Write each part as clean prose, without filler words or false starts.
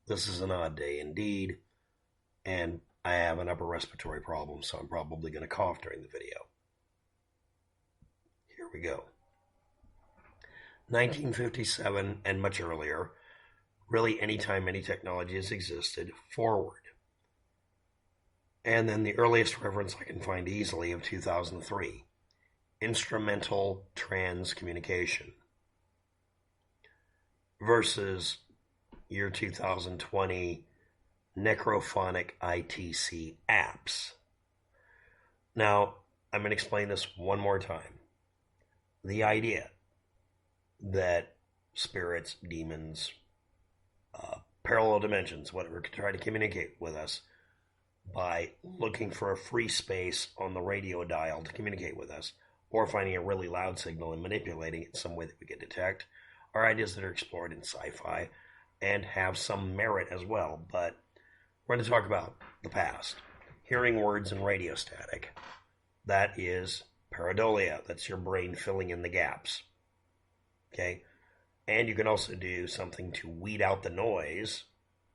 This is an odd day indeed, and I have an upper respiratory problem, so I'm probably going to cough during the video. Here we go. 1957 and much earlier, really anytime any technology has existed, forward. And then the earliest reference I can find easily of 2003, instrumental transcommunication, versus year 2020 Necrophonic ITC apps. Now, I'm going to explain this one more time. The idea that spirits, demons, parallel dimensions, whatever, can try to communicate with us by looking for a free space on the radio dial to communicate with us, or finding a really loud signal and manipulating it in some way that we can detect, are ideas that are explored in sci-fi and have some merit as well. But we're going to talk about the past. Hearing words and radio static. That is pareidolia. That's your brain filling in the gaps. Okay? And you can also do something to weed out the noise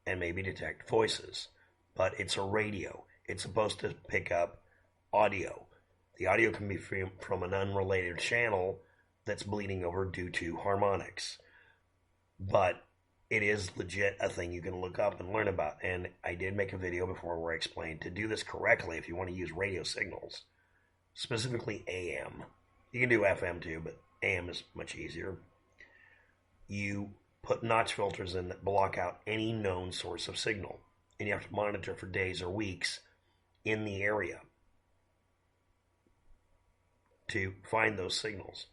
and maybe detect voices. But it's a radio. It's supposed to pick up audio. The audio can be from an unrelated channel that's bleeding over due to harmonics. But it is legit a thing you can look up and learn about. And I did make a video before where I explained to do this correctly if you want to use radio signals, specifically AM. You can do FM too, but AM is much easier. You put notch filters in that block out any known source of signal. And you have to monitor for days or weeks in the area to find those signals.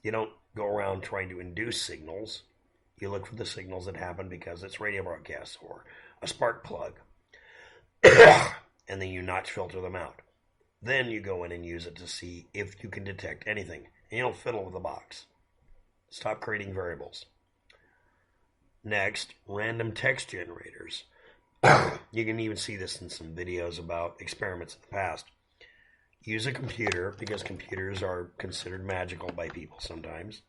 You don't go around trying to induce signals. You look for the signals that happen because it's radio broadcasts or a spark plug. And then you notch filter them out. Then you go in and use it to see if you can detect anything. And you don't fiddle with the box. Stop creating variables. Next, random text generators. You can even see this in some videos about experiments in the past. Use a computer, because computers are considered magical by people sometimes,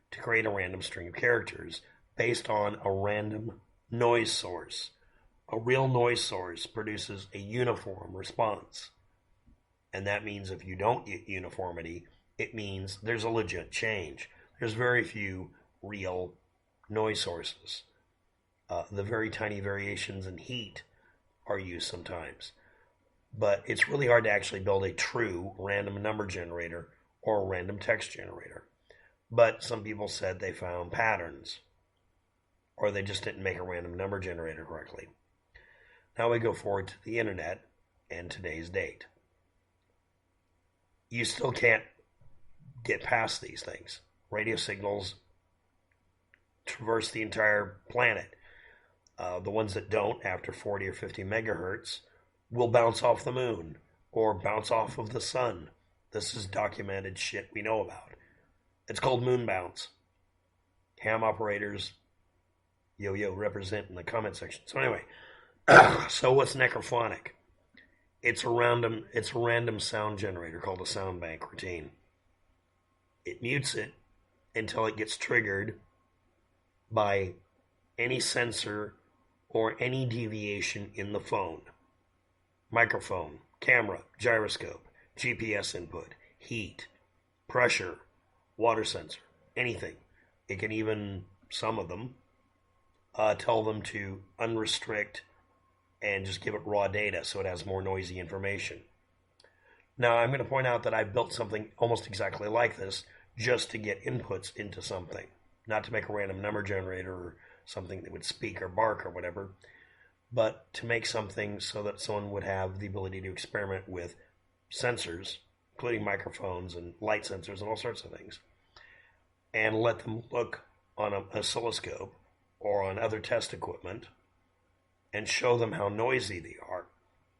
to create a random string of characters based on a random noise source. A real noise source produces a uniform response. And that means if you don't get uniformity, it means there's a legit change. There's very few real noise sources. The very tiny variations in heat are used sometimes. But it's really hard to actually build a true random number generator or a random text generator. But some people said they found patterns, or they just didn't make a random number generator correctly. Now we go forward to the internet and today's date. You still can't get past these things. Radio signals traverse the entire planet. The ones that don't, after 40 or 50 megahertz, will bounce off the moon or bounce off of the sun. This is documented shit we know about. It's called moon bounce. Ham operators, yo represent in the comment section. So anyway, so what's necrophonic? It's a random sound generator called a sound bank routine. It mutes it until it gets triggered by any sensor or any deviation in the phone. Microphone, camera, gyroscope, GPS input, heat, pressure, water sensor, anything. It can even, some of them, tell them to unrestrict and just give it raw data so it has more noisy information. Now, I'm going to point out that I built something almost exactly like this just to get inputs into something, not to make a random number generator or something that would speak or bark or whatever, but to make something so that someone would have the ability to experiment with sensors, including microphones and light sensors and all sorts of things, and let them look on an oscilloscope or on other test equipment and show them how noisy they are.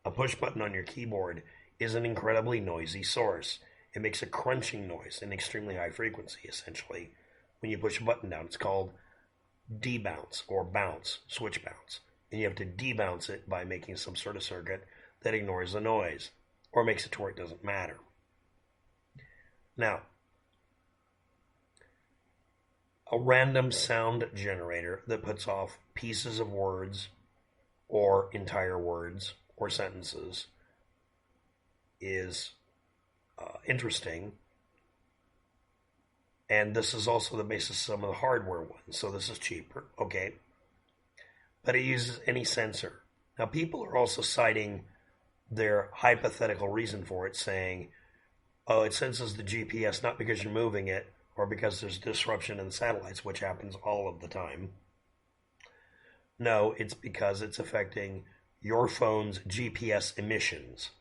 A push button on your keyboard is an incredibly noisy source. It makes a crunching noise in extremely high frequency, essentially. When you push a button down, it's called debounce or bounce, switch bounce. And you have to debounce it by making some sort of circuit that ignores the noise or makes it to where it doesn't matter. Now, a random sound generator that puts off pieces of words or entire words or sentences is interesting. And this is also the basis of some of the hardware ones. So this is cheaper, okay? But it uses any sensor. Now, people are also citing their hypothetical reason for it, saying, oh, it senses the GPS not because you're moving it or because there's disruption in the satellites, which happens all of the time. No, it's because it's affecting your phone's GPS emissions.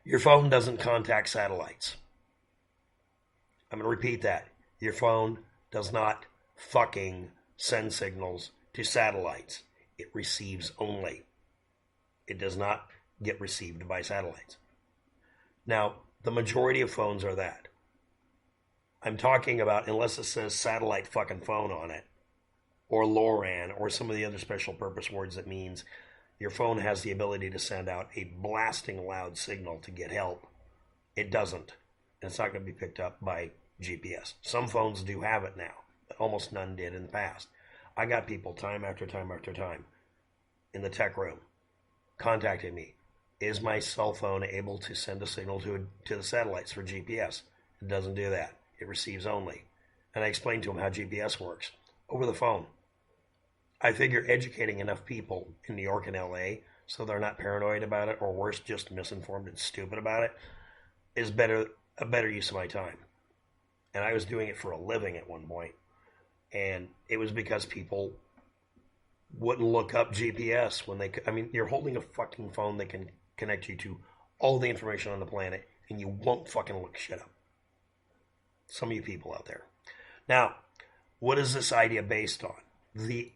Your phone doesn't contact satellites. I'm going to repeat that. Your phone does not fucking send signals to satellites. It receives only. It does not get received by satellites. Now, the majority of phones are that. I'm talking about, unless it says satellite fucking phone on it, or LoRaN, or some of the other special purpose words that means your phone has the ability to send out a blasting loud signal to get help. It doesn't. And it's not going to be picked up by GPS. Some phones do have it now, but almost none did in the past. I got people time after time after time in the tech room contacting me. Is my cell phone able to send a signal to the satellites for GPS? It doesn't do that. It receives only. And I explained to them how GPS works over the phone. I figure educating enough people in New York and LA so they're not paranoid about it, or worse, just misinformed and stupid about it, is a better use of my time. And I was doing it for a living at one point. And it was because people wouldn't look up GPS when they could. I mean, you're holding a fucking phone that can connect you to all the information on the planet, and you won't fucking look shit up. Some of you people out there. Now, what is this idea based on? The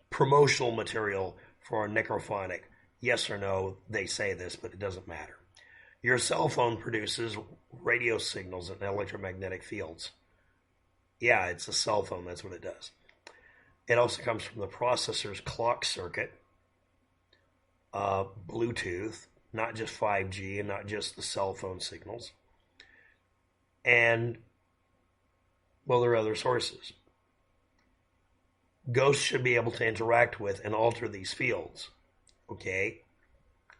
promotional material for Necrophonic. Yes or no, they say this, but it doesn't matter. Your cell phone produces radio signals in electromagnetic fields. Yeah, it's a cell phone, that's what it does. It also comes from the processor's clock circuit, Bluetooth, not just 5G and not just the cell phone signals. And, well, there are other sources. Ghosts should be able to interact with and alter these fields. Okay?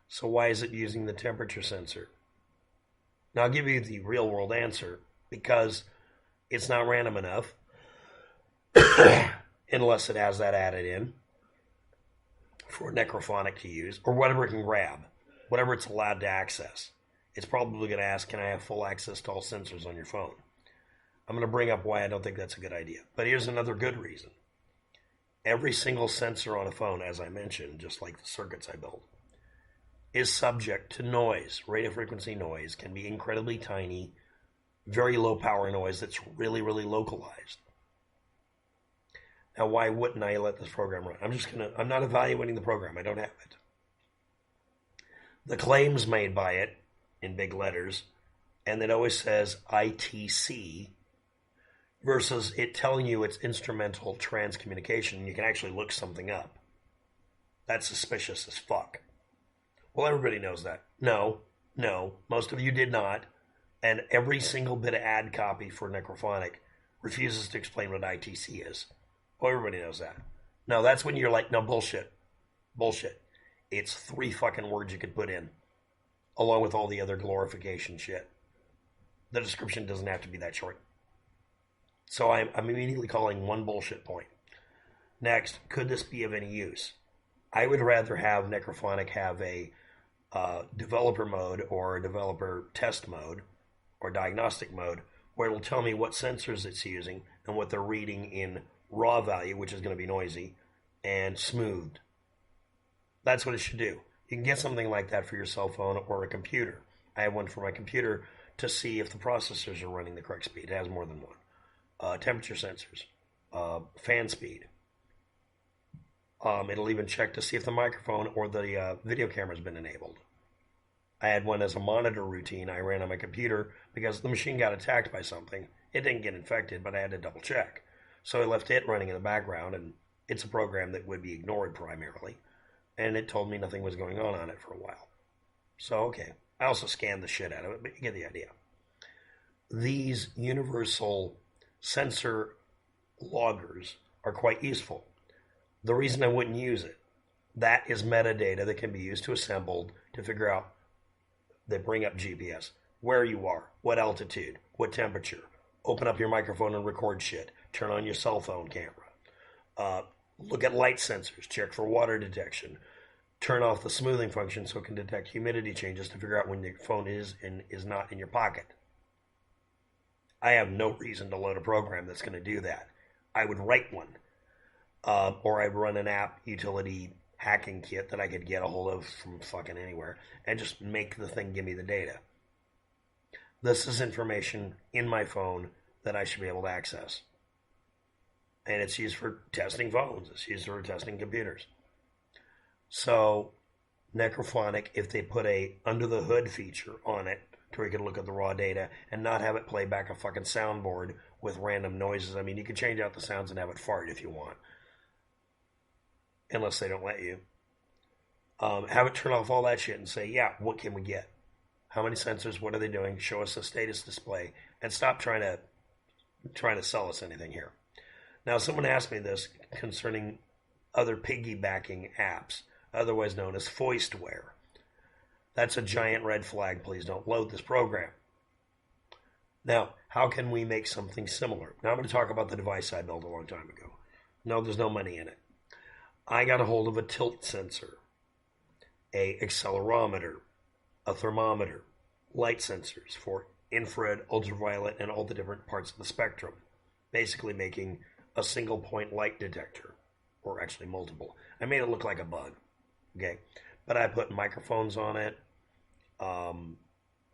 So why is it using the temperature sensor? Now, I'll give you the real world answer, because it's not random enough unless it has that added in for Necrophonic to use, or whatever it can grab, whatever it's allowed to access. It's probably going to ask, can I have full access to all sensors on your phone? I'm going to bring up why I don't think that's a good idea. But here's another good reason. Every single sensor on a phone, as I mentioned, just like the circuits I built, is subject to noise. Radio frequency noise can be incredibly tiny, very low power noise that's really, really localized. Now, why wouldn't I let this program run? I'm not evaluating the program. I don't have it. The claims made by it in big letters, and it always says ITC, versus it telling you it's instrumental transcommunication. You can actually look something up. That's suspicious as fuck. Well, everybody knows that. No, most of you did not. And every single bit of ad copy for Necrophonic refuses to explain what ITC is. Well, everybody knows that. No, that's when you're like, no, bullshit. Bullshit. It's 3 fucking words you could put in, along with all the other glorification shit. The description doesn't have to be that short. So I'm immediately calling one bullshit point. Next, could this be of any use? I would rather have Necrophonic have a developer mode or a developer test mode or diagnostic mode where it'll tell me what sensors it's using and what they're reading in raw value, which is going to be noisy, and smoothed. That's what it should do. You can get something like that for your cell phone or a computer. I have one for my computer to see if the processors are running the correct speed. It has more than one. Temperature sensors, fan speed. It'll even check to see if the microphone or the video camera has been enabled. I had one as a monitor routine I ran on my computer because the machine got attacked by something. It didn't get infected, but I had to double check. So I left it running in the background, and it's a program that would be ignored primarily. And it told me nothing was going on it for a while. So, okay. I also scanned the shit out of it, but you get the idea. these universal sensor loggers are quite useful. The reason I wouldn't use it, that is metadata that can be used to assemble to figure out, that bring up GPS, where you are, what altitude, what temperature. Open up your microphone and record shit. Turn on your cell phone camera. Look at light sensors. Check for water detection. Turn off the smoothing function so it can detect humidity changes to figure out when your phone is and is not in your pocket. I have no reason to load a program that's going to do that. I would write one. Or I'd run an app utility hacking kit that I could get a hold of from fucking anywhere and just make the thing give me the data. This is information in my phone that I should be able to access. And it's used for testing phones. It's used for testing computers. So, Necrophonic, if they put a under the hood feature on it to where you can look at the raw data and not have it play back a fucking soundboard with random noises. I mean, you can change out the sounds and have it fart if you want. Unless they don't let you. Have it turn off all that shit and say, yeah, what can we get? How many sensors? What are they doing? Show us a status display. And stop trying to sell us anything here. Now, someone asked me this concerning other piggybacking apps, otherwise known as foistware. That's a giant red flag. Please don't load this program. Now, how can we make something similar? Now I'm going to talk about the device I built a long time ago. No, there's no money in it. I got a hold of a tilt sensor, a accelerometer, a thermometer, light sensors for infrared, ultraviolet, and all the different parts of the spectrum, basically making a single point light detector, or actually multiple. I made it look like a bug, okay? But I put microphones on it. I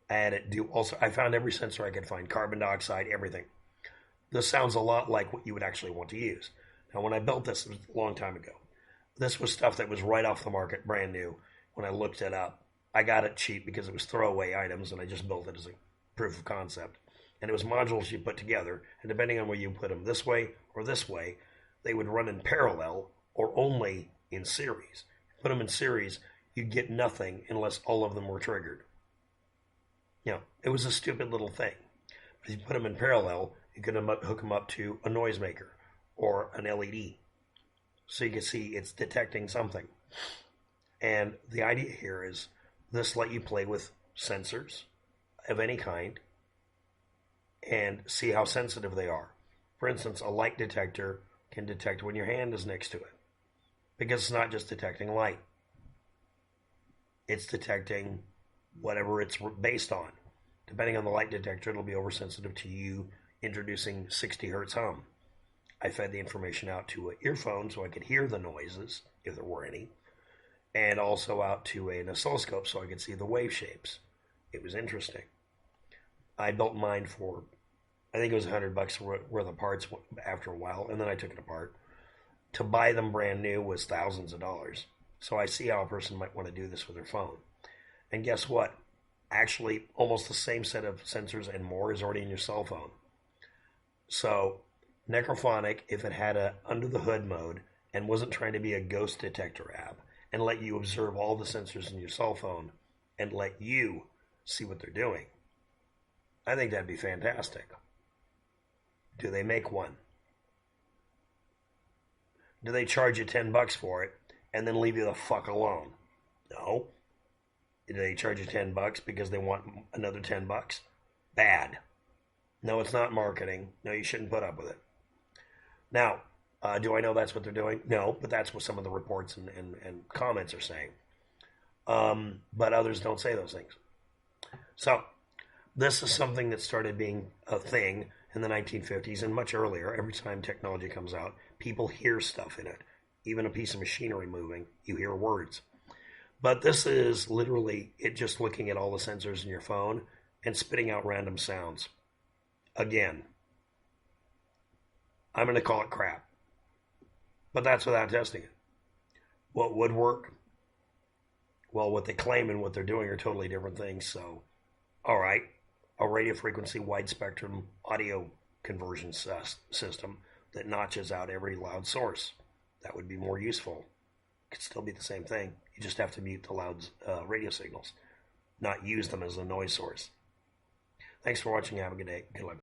had it do also, I found every sensor I could find, carbon dioxide, everything. This sounds a lot like what you would actually want to use. Now, when I built this, it was a long time ago. This was stuff that was right off the market, brand new. When I looked it up, I got it cheap because it was throwaway items, and I just built it as a proof of concept. And it was modules you put together, and depending on where you put them, this way or this way, they would run in parallel or only in series. Put them in series, you'd get nothing unless all of them were triggered. You know, it was a stupid little thing. But if you put them in parallel, you could hook them up to a noisemaker or an LED. So you can see it's detecting something. And the idea here is this let you play with sensors of any kind and see how sensitive they are. For instance, a light detector can detect when your hand is next to it, because it's not just detecting light. It's detecting whatever it's based on. Depending on the light detector, it'll be oversensitive to you introducing 60 hertz hum. I fed the information out to an earphone so I could hear the noises, if there were any, and also out to an oscilloscope so I could see the wave shapes. It was interesting. I built mine for, I think it was $100 worth of parts after a while, and then I took it apart. To buy them brand new was thousands of dollars. So I see how a person might want to do this with their phone. And guess what? Actually, almost the same set of sensors and more is already in your cell phone. So Necrophonic, if it had a under the hood mode and wasn't trying to be a ghost detector app and let you observe all the sensors in your cell phone and let you see what they're doing, I think that'd be fantastic. Do they make one? Do they charge you $10 for it and then leave you the fuck alone? No. Do they charge you $10 because they want another $10? Bad. No, it's not marketing. No, you shouldn't put up with it. Now, do I know that's what they're doing? No, but that's what some of the reports and comments are saying. But others don't say those things. So, this is something that started being a thing in the 1950s and much earlier. Every time technology comes out, people hear stuff in it. Even a piece of machinery moving, you hear words. But this is literally it just looking at all the sensors in your phone and spitting out random sounds. Again, I'm going to call it crap. But that's without testing it. What would work? Well, what they claim and what they're doing are totally different things. So, all right, a radio frequency wide spectrum audio conversion system that notches out every loud source. That would be more useful. It could still be the same thing. You just have to mute the loud radio signals, not use them as a noise source. Thanks for watching. Have a good day. Good luck.